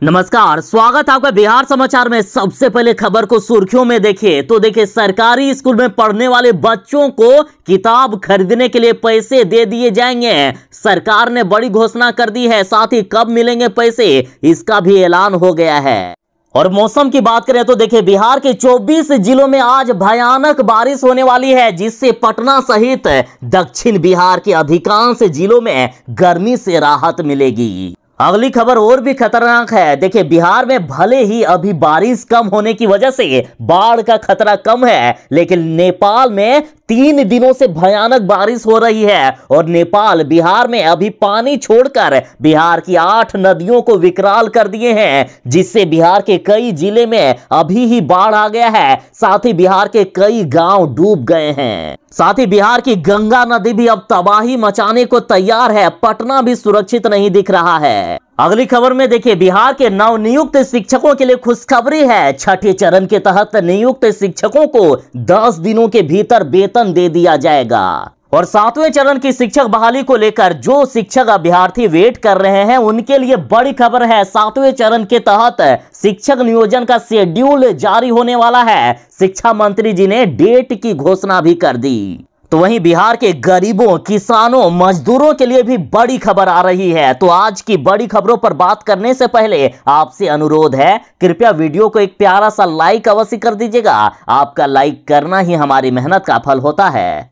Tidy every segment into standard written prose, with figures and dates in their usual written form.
नमस्कार, स्वागत है आपका बिहार समाचार में। सबसे पहले खबर को सुर्खियों में देखिए सरकारी स्कूल में पढ़ने वाले बच्चों को किताब खरीदने के लिए पैसे दे दिए जाएंगे। सरकार ने बड़ी घोषणा कर दी है, साथ ही कब मिलेंगे पैसे इसका भी ऐलान हो गया है। और मौसम की बात करें तो देखिए बिहार के 24 जिलों में आज भयानक बारिश होने वाली है, जिससे पटना सहित दक्षिण बिहार के अधिकांश जिलों में गर्मी से राहत मिलेगी। अगली खबर और भी खतरनाक है। देखिए बिहार में भले ही अभी बारिश कम होने की वजह से बाढ़ का खतरा कम है, लेकिन नेपाल में 3 दिनों से भयानक बारिश हो रही है और नेपाल बिहार में अभी पानी छोड़कर बिहार की 8 नदियों को विकराल कर दिए हैं, जिससे बिहार के कई जिले में अभी ही बाढ़ आ गया है। साथ ही बिहार के कई गांव डूब गए हैं। साथ ही बिहार की गंगा नदी भी अब तबाही मचाने को तैयार है। पटना भी सुरक्षित नहीं दिख रहा है। अगली खबर में देखिए बिहार के नवनियुक्त शिक्षकों के लिए खुशखबरी है। छठे चरण के तहत नियुक्त शिक्षकों को 10 दिनों के भीतर वेतन दे दिया जाएगा। और 7वें चरण की शिक्षक बहाली को लेकर जो शिक्षक अभ्यर्थी वेट कर रहे हैं उनके लिए बड़ी खबर है। 7वें चरण के तहत शिक्षक नियोजन का शेड्यूल जारी होने वाला है। शिक्षा मंत्री जी ने डेट की घोषणा भी कर दी। तो वहीं बिहार के गरीबों, किसानों, मजदूरों के लिए भी बड़ी खबर आ रही है। तो आज की बड़ी खबरों पर बात करने से पहले आपसे अनुरोध है, कृपया वीडियो को एक प्यारा सा लाइक अवश्य कर दीजिएगा। आपका लाइक करना ही हमारी मेहनत का फल होता है।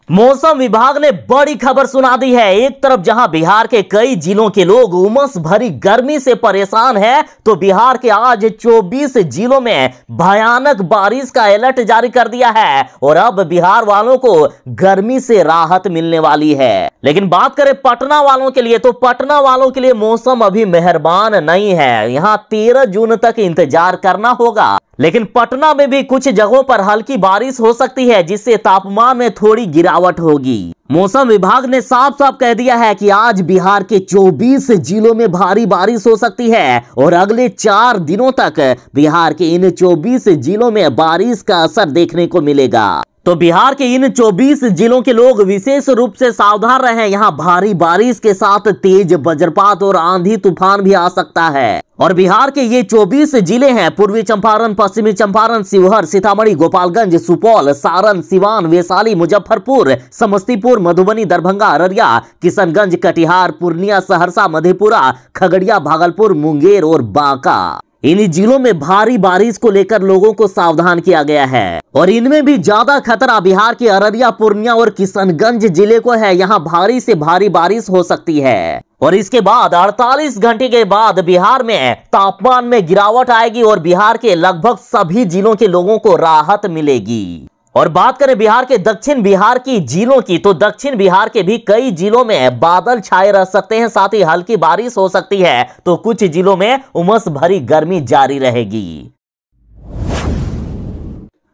मौसम विभाग ने बड़ी खबर सुना दी है। एक तरफ जहां बिहार के कई जिलों के लोग उमस भरी गर्मी से परेशान हैं, तो बिहार के आज 24 जिलों में भयानक बारिश का अलर्ट जारी कर दिया है और अब बिहार वालों को गर्मी से राहत मिलने वाली है। लेकिन बात करें पटना वालों के लिए, तो पटना वालों के लिए मौसम अभी मेहरबान नहीं है। यहां 13 जून तक इंतजार करना होगा। लेकिन पटना में भी कुछ जगहों पर हल्की बारिश हो सकती है, जिससे तापमान में थोड़ी गिरावट होगी। मौसम विभाग ने साफ साफ कह दिया है कि आज बिहार के 24 जिलों में भारी बारिश हो सकती है और अगले 4 दिनों तक बिहार के इन 24 जिलों में बारिश का असर देखने को मिलेगा। तो बिहार के इन 24 जिलों के लोग विशेष रूप से सावधान रहें। यहाँ भारी बारिश के साथ तेज वज्रपात और आंधी तूफान भी आ सकता है। और बिहार के ये 24 जिले हैं पूर्वी चंपारण, पश्चिमी चंपारण, शिवहर, सीतामढ़ी, गोपालगंज, सुपौल, सारण, सिवान, वैशाली, मुजफ्फरपुर, समस्तीपुर, मधुबनी, दरभंगा, अररिया, किशनगंज, कटिहार, पूर्णिया, सहरसा, मधेपुरा, खगड़िया, भागलपुर, मुंगेर और बांका। इन जिलों में भारी बारिश को लेकर लोगों को सावधान किया गया है और इनमें भी ज्यादा खतरा बिहार के अररिया, पूर्णिया और किशनगंज जिले को है। यहाँ भारी से भारी बारिश हो सकती है और इसके बाद 48 घंटे के बाद बिहार में तापमान में गिरावट आएगी और बिहार के लगभग सभी जिलों के लोगों को राहत मिलेगी। और बात करें बिहार के दक्षिण बिहार की जिलों की, तो दक्षिण बिहार के भी कई जिलों में बादल छाए रह सकते हैं, साथ ही हल्की बारिश हो सकती है। तो कुछ जिलों में उमस भरी गर्मी जारी रहेगी।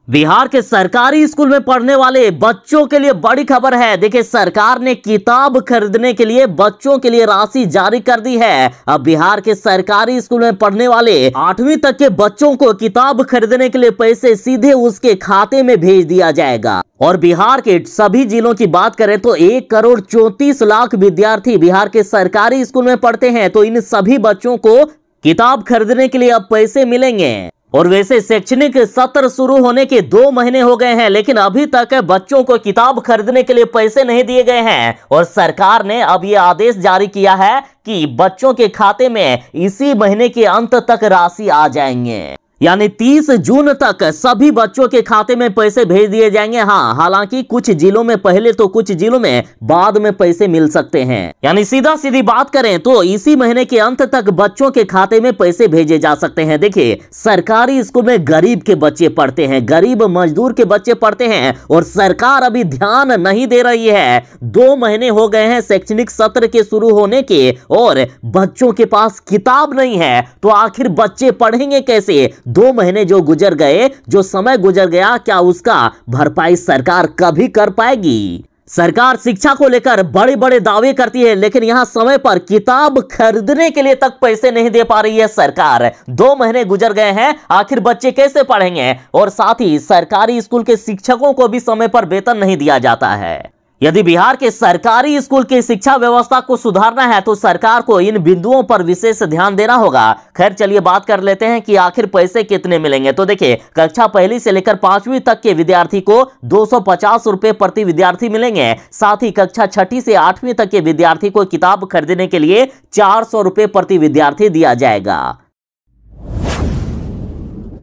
बिहार के सरकारी स्कूल में पढ़ने वाले बच्चों के लिए बड़ी खबर है। देखिए सरकार ने किताब खरीदने के लिए बच्चों के लिए राशि जारी कर दी है। अब बिहार के सरकारी स्कूल में पढ़ने वाले 8वीं तक के बच्चों को किताब खरीदने के लिए पैसे सीधे उसके खाते में भेज दिया जाएगा। और बिहार के सभी जिलों की बात करें तो 1 करोड़ 34 लाख विद्यार्थी बिहार के सरकारी स्कूल में पढ़ते हैं। तो इन सभी बच्चों को किताब खरीदने के लिए अब पैसे मिलेंगे। और वैसे शैक्षणिक सत्र शुरू होने के 2 महीने हो गए हैं, लेकिन अभी तक बच्चों को किताब खरीदने के लिए पैसे नहीं दिए गए हैं। और सरकार ने अब यह आदेश जारी किया है कि बच्चों के खाते में इसी महीने के अंत तक राशि आ जाएंगे, यानी 30 जून तक सभी बच्चों के खाते में पैसे भेज दिए जाएंगे। हाँ, हालांकि कुछ जिलों में पहले तो कुछ जिलों में बाद में पैसे मिल सकते हैं। यानी सीधा सीधी बात करें तो इसी महीने के अंत तक बच्चों के खाते में पैसे भेजे जा सकते हैं। देखिए सरकारी स्कूल में गरीब के बच्चे पढ़ते हैं, गरीब मजदूर के बच्चे पढ़ते हैं और सरकार अभी ध्यान नहीं दे रही है। 2 महीने हो गए हैं शैक्षणिक सत्र के शुरू होने के और बच्चों के पास किताब नहीं है, तो आखिर बच्चे पढ़ेंगे कैसे? 2 महीने जो गुजर गए, जो समय गुजर गया, क्या उसका भरपाई सरकार कभी कर पाएगी? सरकार शिक्षा को लेकर बड़े बड़े दावे करती है, लेकिन यहां समय पर किताब खरीदने के लिए तक पैसे नहीं दे पा रही है सरकार। 2 महीने गुजर गए हैं, आखिर बच्चे कैसे पढ़ेंगे? और साथ ही सरकारी स्कूल के शिक्षकों को भी समय पर वेतन नहीं दिया जाता है। यदि बिहार के सरकारी स्कूल की शिक्षा व्यवस्था को सुधारना है तो सरकार को इन बिंदुओं पर विशेष ध्यान देना होगा। खैर चलिए बात कर लेते हैं कि आखिर पैसे कितने मिलेंगे। तो देखिए, कक्षा पहली से लेकर 5वीं तक के विद्यार्थी को 250 रुपए प्रति विद्यार्थी मिलेंगे। साथ ही कक्षा 6ठी से 8वीं तक के विद्यार्थी को किताब खरीदने के लिए 400 रुपए प्रति विद्यार्थी दिया जाएगा।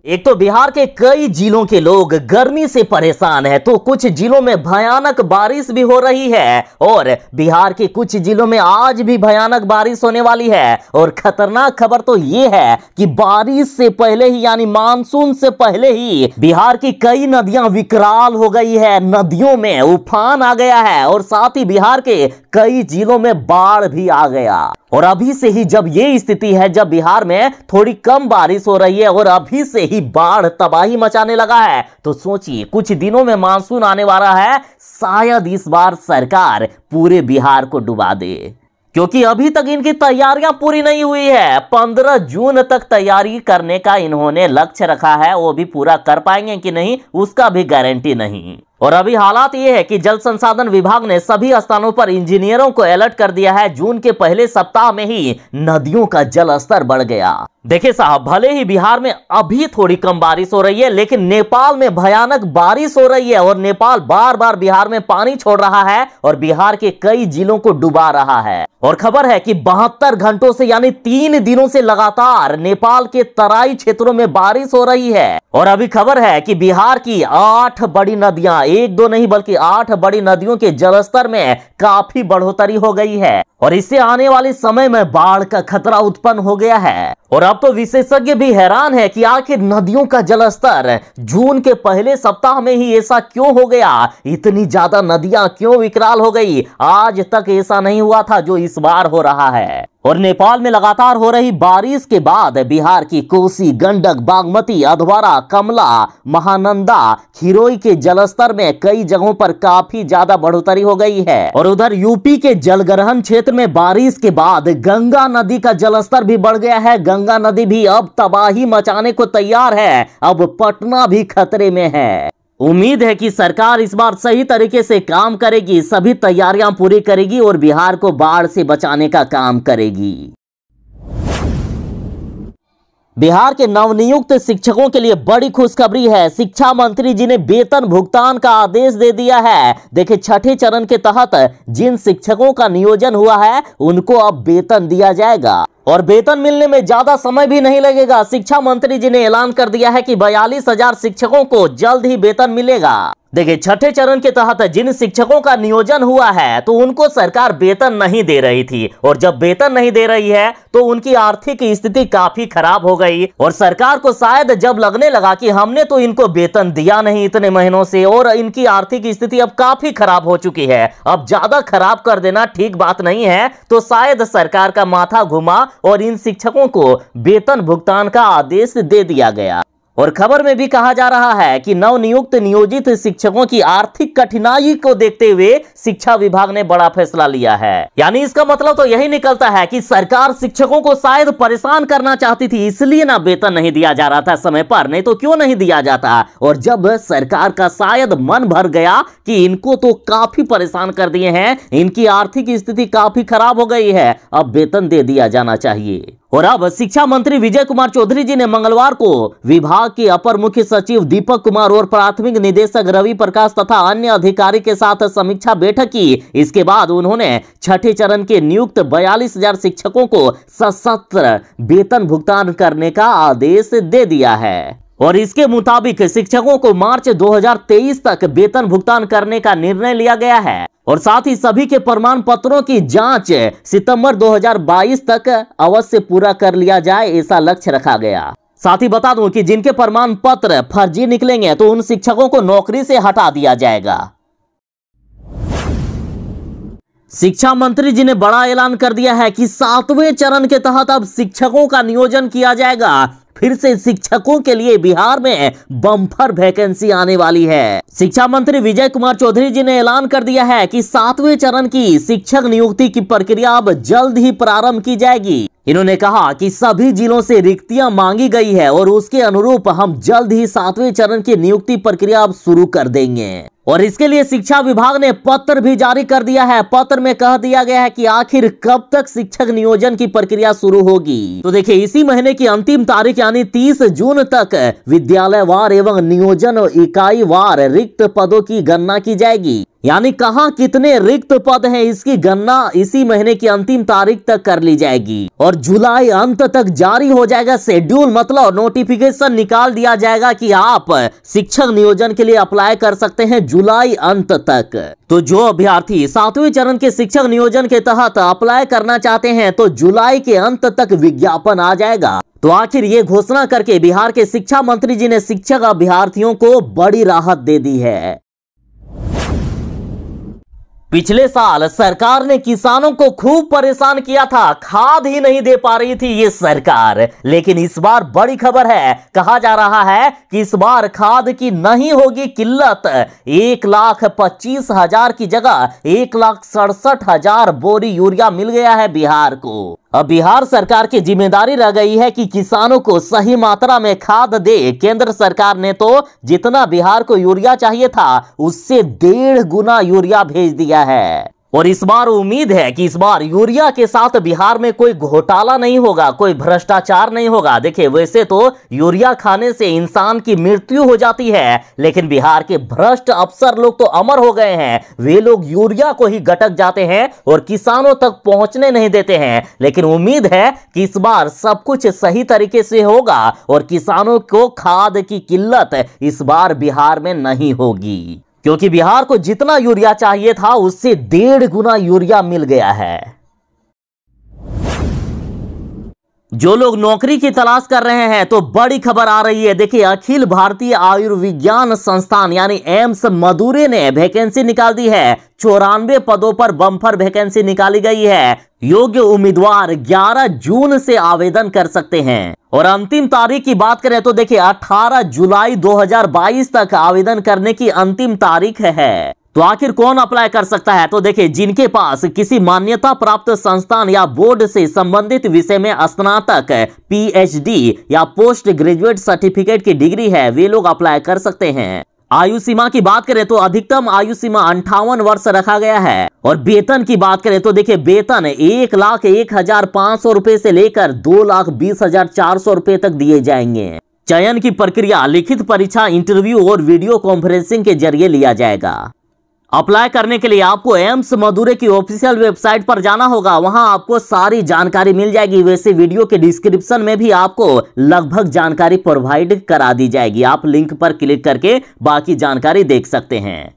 एक तो बिहार के कई जिलों के लोग गर्मी से परेशान हैं, तो कुछ जिलों में भयानक बारिश भी हो रही है और बिहार के कुछ जिलों में आज भी भयानक बारिश होने वाली है। और खतरनाक खबर तो यह है कि बारिश से पहले ही यानी मानसून से पहले ही बिहार की कई नदियां विकराल हो गई है, नदियों में उफान आ गया है और साथ ही बिहार के कई जिलों में बाढ़ भी आ गया। और अभी से ही जब ये स्थिति है, जब बिहार में थोड़ी कम बारिश हो रही है और अभी से ही बाढ़ तबाही मचाने लगा है, तो सोचिए कुछ दिनों में मानसून आने वाला है। शायद इस बार सरकार पूरे बिहार को डुबा दे, क्योंकि अभी तक इनकी तैयारियां पूरी नहीं हुई है। 15 जून तक तैयारी करने का इन्होंने लक्ष्य रखा है, वो भी पूरा कर पाएंगे कि नहीं उसका भी गारंटी नहीं। और अभी हालात ये है कि जल संसाधन विभाग ने सभी स्थानों पर इंजीनियरों को अलर्ट कर दिया है। जून के पहले सप्ताह में ही नदियों का जल स्तर बढ़ गया। देखिए साहब, भले ही बिहार में अभी थोड़ी कम बारिश हो रही है, लेकिन नेपाल में भयानक बारिश हो रही है और नेपाल बार बार बिहार में पानी छोड़ रहा है और बिहार के कई जिलों को डुबा रहा है। और खबर है कि 72 घंटों से यानी 3 दिनों से लगातार नेपाल के तराई क्षेत्रों में बारिश हो रही है। और अभी खबर है कि बिहार की 8 बड़ी नदियां, 1-2 नहीं बल्कि 8 बड़ी नदियों के जलस्तर में काफी बढ़ोतरी हो गई है और इससे आने वाले समय में बाढ़ का खतरा उत्पन्न हो गया है। और अब तो विशेषज्ञ भी हैरान है कि आखिर नदियों का जलस्तर जून के पहले सप्ताह में ही ऐसा क्यों हो गया, इतनी ज्यादा नदियां क्यों विकराल हो गई। आज तक ऐसा नहीं हुआ था जो इस बार हो रहा है। और नेपाल में लगातार हो रही बारिश के बाद बिहार की कोसी, गंडक, बागमती, अधवारा, कमला, महानंदा, खिरोई के जलस्तर में कई जगहों पर काफी ज्यादा बढ़ोतरी हो गई है। और उधर यूपी के जलग्रहण क्षेत्र में बारिश के बाद गंगा नदी का जलस्तर भी बढ़ गया है। गंगा नदी भी अब तबाही मचाने को तैयार है। अब पटना भी खतरे में है। उम्मीद है कि सरकार इस बार सही तरीके से काम करेगी, सभी तैयारियां पूरी करेगी और बिहार को बाढ़ से बचाने का काम करेगी। बिहार के नवनियुक्त शिक्षकों के लिए बड़ी खुशखबरी है। शिक्षा मंत्री जी ने वेतन भुगतान का आदेश दे दिया है। देखिए, 6ठे चरण के तहत जिन शिक्षकों का नियोजन हुआ है उनको अब वेतन दिया जाएगा और वेतन मिलने में ज्यादा समय भी नहीं लगेगा। शिक्षा मंत्री जी ने ऐलान कर दिया है कि 42,000 शिक्षकों को जल्द ही वेतन मिलेगा। देखिए, 6ठे चरण के तहत जिन शिक्षकों का नियोजन हुआ है तो उनको सरकार वेतन नहीं दे रही थी और जब वेतन नहीं दे रही है तो उनकी आर्थिक स्थिति काफी खराब हो गई और सरकार को शायद जब लगने लगा कि हमने तो इनको वेतन दिया नहीं इतने महीनों से और इनकी आर्थिक स्थिति अब काफी खराब हो चुकी है, अब ज्यादा खराब कर देना ठीक बात नहीं है, तो शायद सरकार का माथा घुमा और इन शिक्षकों को वेतन भुगतान का आदेश दे दिया गया। और खबर में भी कहा जा रहा है कि नवनियुक्त नियोजित शिक्षकों की आर्थिक कठिनाई को देखते हुए शिक्षा विभाग ने बड़ा फैसला लिया है। यानी इसका मतलब तो यही निकलता है कि सरकार शिक्षकों को शायद परेशान करना चाहती थी, इसलिए ना वेतन नहीं दिया जा रहा था समय पर, नहीं तो क्यों नहीं दिया जाता। और जब सरकार का शायद मन भर गया कि इनको तो काफी परेशान कर दिए हैं, इनकी आर्थिक स्थिति काफी खराब हो गई है, अब वेतन दे दिया जाना चाहिए। और अब शिक्षा मंत्री विजय कुमार चौधरी जी ने मंगलवार को विभाग के अपर मुख्य सचिव दीपक कुमार और प्राथमिक निदेशक रवि प्रकाश तथा अन्य अधिकारी के साथ समीक्षा बैठक की। इसके बाद उन्होंने 6ठे चरण के नियुक्त 42,000 शिक्षकों को सशस्त्र वेतन भुगतान करने का आदेश दे दिया है और इसके मुताबिक शिक्षकों को मार्च 2023 तक वेतन भुगतान करने का निर्णय लिया गया है और साथ ही सभी के प्रमाण पत्रों की जांच सितंबर 2022 तक अवश्य पूरा कर लिया जाए, ऐसा लक्ष्य रखा गया। साथ ही बता दूं कि जिनके प्रमाण पत्र फर्जी निकलेंगे तो उन शिक्षकों को नौकरी से हटा दिया जाएगा। शिक्षा मंत्री जी ने बड़ा ऐलान कर दिया है कि 7वें चरण के तहत अब शिक्षकों का नियोजन किया जाएगा। फिर से शिक्षकों के लिए बिहार में बम्पर वैकेंसी आने वाली है। शिक्षा मंत्री विजय कुमार चौधरी जी ने ऐलान कर दिया है कि 7वें चरण की शिक्षक नियुक्ति की प्रक्रिया अब जल्द ही प्रारंभ की जाएगी। इन्होंने कहा कि सभी जिलों से रिक्तियां मांगी गई है और उसके अनुरूप हम जल्द ही 7वें चरण की नियुक्ति प्रक्रिया अब शुरू कर देंगे। और इसके लिए शिक्षा विभाग ने पत्र भी जारी कर दिया है। पत्र में कह दिया गया है कि आखिर कब तक शिक्षक नियोजन की प्रक्रिया शुरू होगी। तो देखिए, इसी महीने की अंतिम तारीख यानी 30 जून तक विद्यालयवार एवं नियोजन इकाई वार रिक्त पदों की गणना की जाएगी। यानी कहां कितने रिक्त पद हैं, इसकी गणना इसी महीने की अंतिम तारीख तक कर ली जाएगी और जुलाई अंत तक जारी हो जाएगा शेड्यूल, मतलब नोटिफिकेशन निकाल दिया जाएगा कि आप शिक्षक नियोजन के लिए अप्लाई कर सकते हैं जुलाई अंत तक। तो जो अभ्यर्थी 7वें चरण के शिक्षक नियोजन के तहत अप्लाई करना चाहते हैं तो जुलाई के अंत तक विज्ञापन आ जाएगा। तो आखिर ये घोषणा करके बिहार के शिक्षा मंत्री जी ने शिक्षक अभ्यर्थियों को बड़ी राहत दे दी है। पिछले साल सरकार ने किसानों को खूब परेशान किया था, खाद ही नहीं दे पा रही थी ये सरकार। लेकिन इस बार बड़ी खबर है, कहा जा रहा है कि इस बार खाद की नहीं होगी किल्लत। 1,25,000 की जगह 1,67,000 बोरी यूरिया मिल गया है बिहार को। अब बिहार सरकार की जिम्मेदारी रह गई है कि किसानों को सही मात्रा में खाद दे। केंद्र सरकार ने तो जितना बिहार को यूरिया चाहिए था उससे 1.5 गुना यूरिया भेज दिया है। और इस बार उम्मीद है कि इस बार यूरिया के साथ बिहार में कोई घोटाला नहीं होगा, कोई भ्रष्टाचार नहीं होगा। देखिए, वैसे तो यूरिया खाने से इंसान की मृत्यु हो जाती है, लेकिन बिहार के भ्रष्ट अफसर लोग तो अमर हो गए हैं। वे लोग यूरिया को ही गटक जाते हैं और किसानों तक पहुंचने नहीं देते हैं। लेकिन उम्मीद है कि इस बार सब कुछ सही तरीके से होगा और किसानों को खाद की किल्लत इस बार बिहार में नहीं होगी, क्योंकि बिहार को जितना यूरिया चाहिए था उससे 1.5 गुना यूरिया मिल गया है। जो लोग नौकरी की तलाश कर रहे हैं तो बड़ी खबर आ रही है। देखिए, अखिल भारतीय आयुर्विज्ञान संस्थान यानी एम्स मदुरै ने वैकेंसी निकाल दी है। 94 पदों पर बम्पर वैकेंसी निकाली गई है। योग्य उम्मीदवार 11 जून से आवेदन कर सकते हैं और अंतिम तारीख की बात करें तो देखिए 18 जुलाई 2022 तक आवेदन करने की अंतिम तारीख है। तो आखिर कौन अप्लाई कर सकता है? तो देखिए, जिनके पास किसी मान्यता प्राप्त संस्थान या बोर्ड से संबंधित विषय में स्नातक, पीएचडी या पोस्ट ग्रेजुएट सर्टिफिकेट की डिग्री है, वे लोग अप्लाई कर सकते हैं। आयु सीमा की बात करें तो अधिकतम आयु सीमा 58 वर्ष रखा गया है। और वेतन की बात करें तो देखिए, वेतन 1,01,500 रुपए से लेकर 2,20,400 रुपए तक दिए जाएंगे। चयन की प्रक्रिया लिखित परीक्षा, इंटरव्यू और वीडियो कॉन्फ्रेंसिंग के जरिए लिया जाएगा। अप्लाई करने के लिए आपको एम्स मदुरै की ऑफिशियल वेबसाइट पर जाना होगा, वहां आपको सारी जानकारी मिल जाएगी। वैसे वीडियो के डिस्क्रिप्शन में भी आपको लगभग जानकारी प्रोवाइड करा दी जाएगी, आप लिंक पर क्लिक करके बाकी जानकारी देख सकते हैं।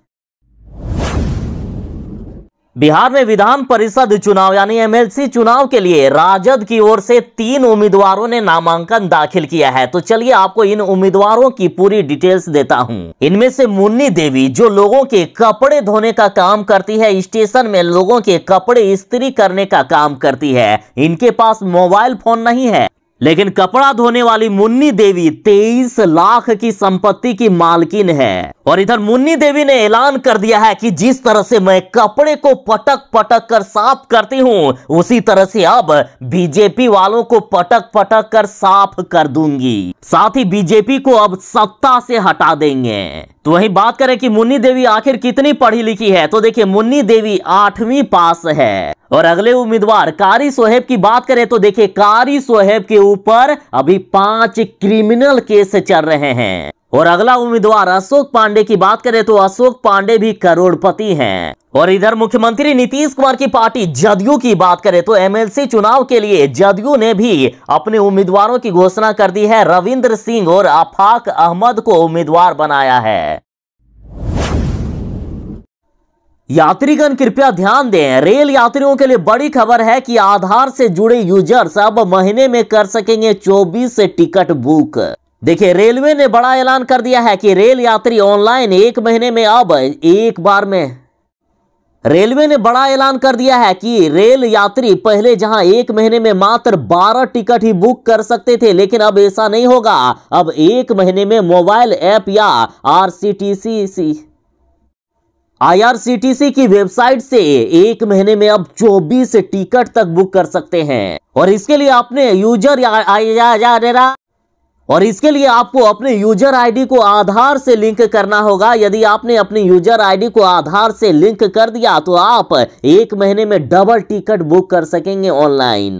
बिहार में विधान परिषद चुनाव यानी एमएलसी चुनाव के लिए राजद की ओर से 3 उम्मीदवारों ने नामांकन दाखिल किया है। तो चलिए आपको इन उम्मीदवारों की पूरी डिटेल्स देता हूं। इनमें से मुन्नी देवी, जो लोगों के कपड़े धोने का काम करती है, स्टेशन में लोगों के कपड़े इस्त्री करने का काम करती है। इनके पास मोबाइल फोन नहीं है, लेकिन कपड़ा धोने वाली मुन्नी देवी 23 लाख की संपत्ति की मालकिन है। और इधर मुन्नी देवी ने ऐलान कर दिया है कि जिस तरह से मैं कपड़े को पटक पटक कर साफ करती हूं, उसी तरह से अब बीजेपी वालों को पटक पटक कर साफ कर दूंगी। साथ ही बीजेपी को अब सत्ता से हटा देंगे। तो वही बात करें कि मुन्नी देवी आखिर कितनी पढ़ी लिखी है, तो देखिए मुन्नी देवी 8वीं पास है। और अगले उम्मीदवार कारी सोहेब की बात करें तो देखिए कारी सोहेब के ऊपर अभी 5 क्रिमिनल केस चल रहे हैं। और अगला उम्मीदवार अशोक पांडे की बात करें तो अशोक पांडे भी करोड़पति हैं। और इधर मुख्यमंत्री नीतीश कुमार की पार्टी जदयू की बात करें तो एमएलसी चुनाव के लिए जदयू ने भी अपने उम्मीदवारों की घोषणा कर दी है। रविंद्र सिंह और आफाक अहमद को उम्मीदवार बनाया है। यात्रीगण कृपया ध्यान दें, रेल यात्रियों के लिए बड़ी खबर है कि आधार से जुड़े यूजर्स अब महीने में कर सकेंगे 24 टिकट बुक। देखिए रेलवे ने बड़ा ऐलान कर दिया है कि रेल यात्री ऑनलाइन 1 महीने में अब एक बार में रेलवे ने बड़ा ऐलान कर दिया है कि रेल यात्री पहले जहां 1 महीने में मात्र 12 टिकट ही बुक कर सकते थे, लेकिन अब ऐसा नहीं होगा। अब 1 महीने में मोबाइल ऐप या IRCTC की वेबसाइट से 1 महीने में अब 24 टिकट तक बुक कर सकते हैं। और इसके लिए अपने यूजर और इसके लिए आपको अपने यूजर आईडी को आधार से लिंक करना होगा। यदि आपने अपनी यूजर आईडी को आधार से लिंक कर दिया तो आप 1 महीने में डबल टिकट बुक कर सकेंगे ऑनलाइन।